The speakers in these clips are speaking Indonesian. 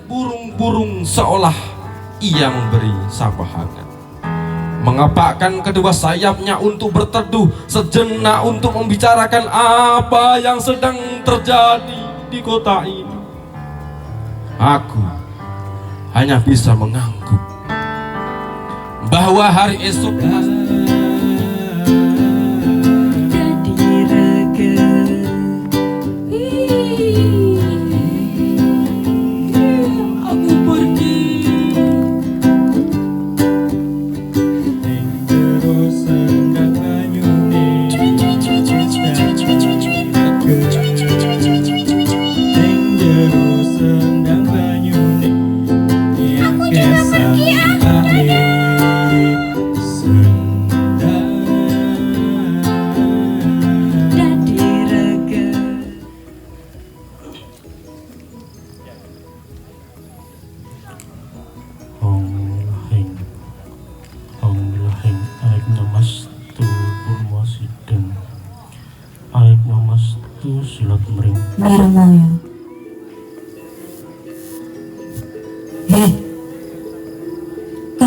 burung-burung seolah ia memberi sapa hangat, mengepakkan kedua sayapnya untuk berteduh sejenak untuk membicarakan apa yang sedang terjadi di kota ini. Aku hanya bisa mengangguk bahwa hari esok kang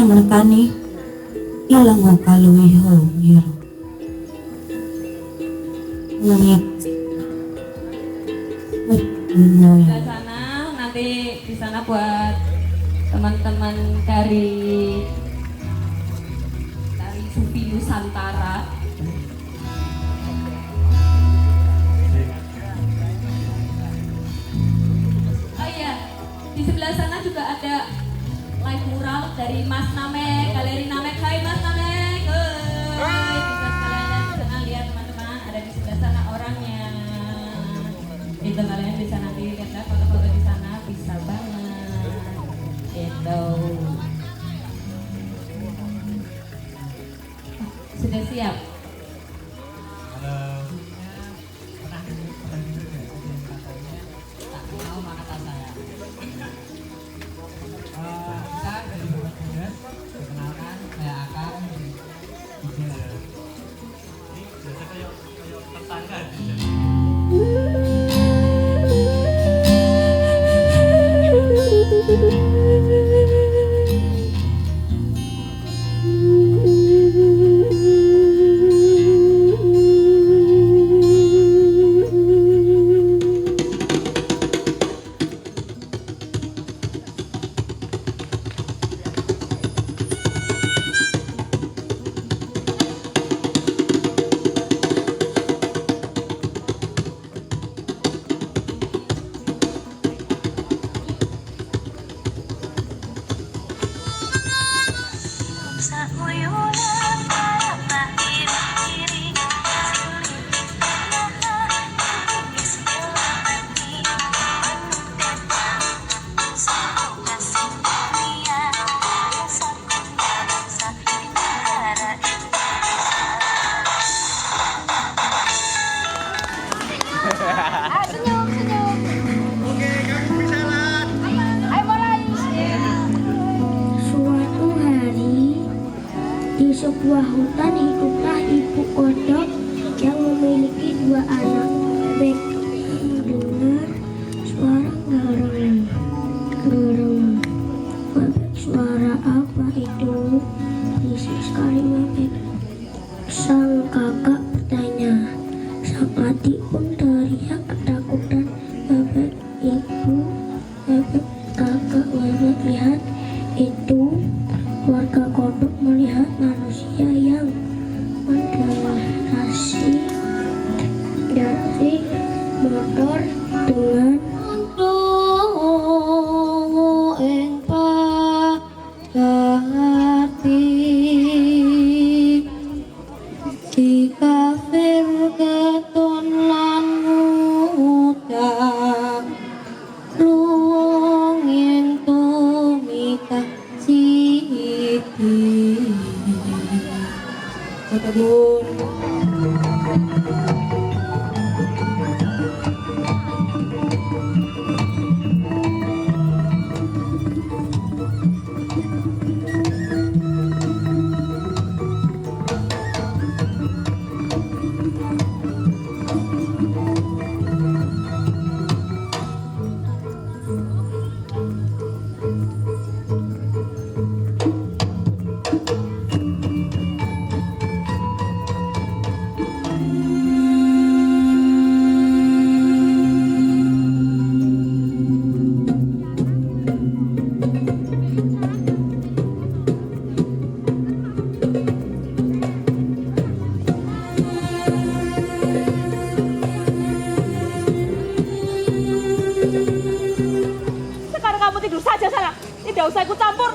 nekani ilang kaluwi ho ngiro ngit di sana nanti di sana buat teman-teman dari Sufi Nusantara. Oh iya, di sebelah sana juga ada live mural dari Mas Namek, Galeri Namek. Hai Mas Namek, hai. Bisa sekalian di sana lihat teman-teman, ada di sebelah sana orangnya. Itu kalian bisa nanti lihat foto-foto di sana, bisa banget. Itu. Sudah siap? sebuah hutan hiduplah ibu kodok yang memiliki dua anak. Bebek mendengar suara gereng. Bebek, suara apa itu? Risih sekali bebek. Sang kakak bertanya. Sang adik pun teriak ketakutan. Bebek, ibu, bebek, kakak, bebek, lihat itu. Warga kodok melihat manusia yang mendekorasi dari motor dengan untuk engkau hati di kafe keton lan muda luwung ing tumika Ketebun. kamu tidur saja sana. Tidak usah ikut campur.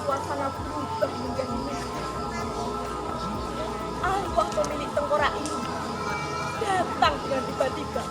Suasana berubah menjadi arwah pemilik tengkorak ini datang dengan tiba-tiba.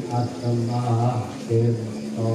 Atma Tirto.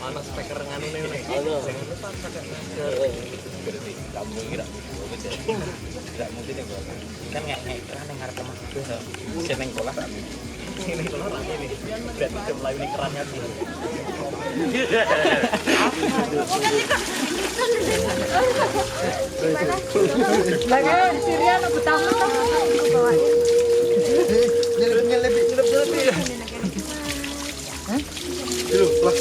Ana speaker nganu nih. Kamu kira tidak mungkin ya Bang. Kan ngek keran yang ngarep lemah itu. Seneng kolah tak ini. Ini kolah rame nih. Lihat jam lain ini kerannya tuh. Lagi Syria lo betah-betah bawain. Nyelip. Hah? Dulu, lah.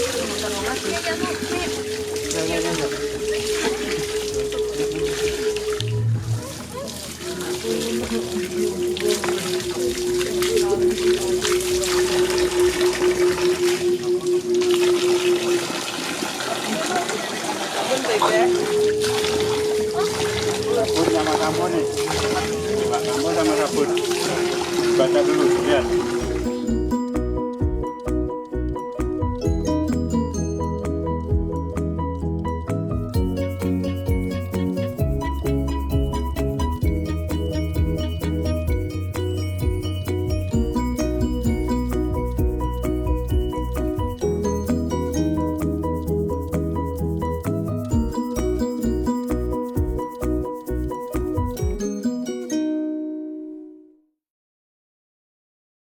Sabun sama kamu nih. Coba kamu sama sabun. Baca dulu, lihat.